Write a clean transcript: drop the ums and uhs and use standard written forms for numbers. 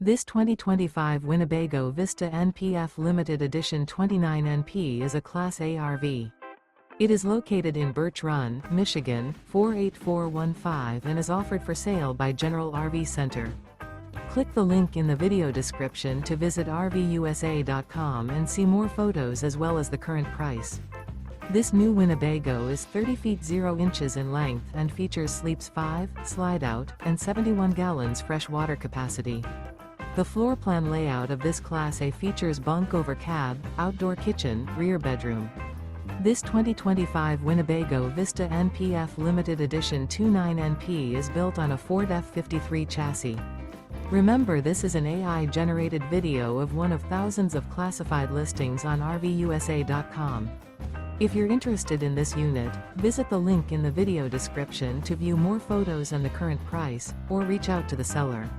This 2025 Winnebago Vista NPF Limited Edition 29NP is a Class A RV. It is located in Birch Run, Michigan, 48415 and is offered for sale by General RV Center. Click the link in the video description to visit RVUSA.com and see more photos as well as the current price. This new Winnebago is 30 feet 0 inches in length and features sleeps 5, Slideout, and 71 gallons fresh water capacity. The floor plan layout of this Class A features bunk over cab, outdoor kitchen, rear bedroom. This 2025 Winnebago Vista NPF Limited Edition 29NP is built on a Ford F53 chassis. Remember, this is an AI-generated video of one of thousands of classified listings on RVUSA.com. If you're interested in this unit, visit the link in the video description to view more photos and the current price, or reach out to the seller.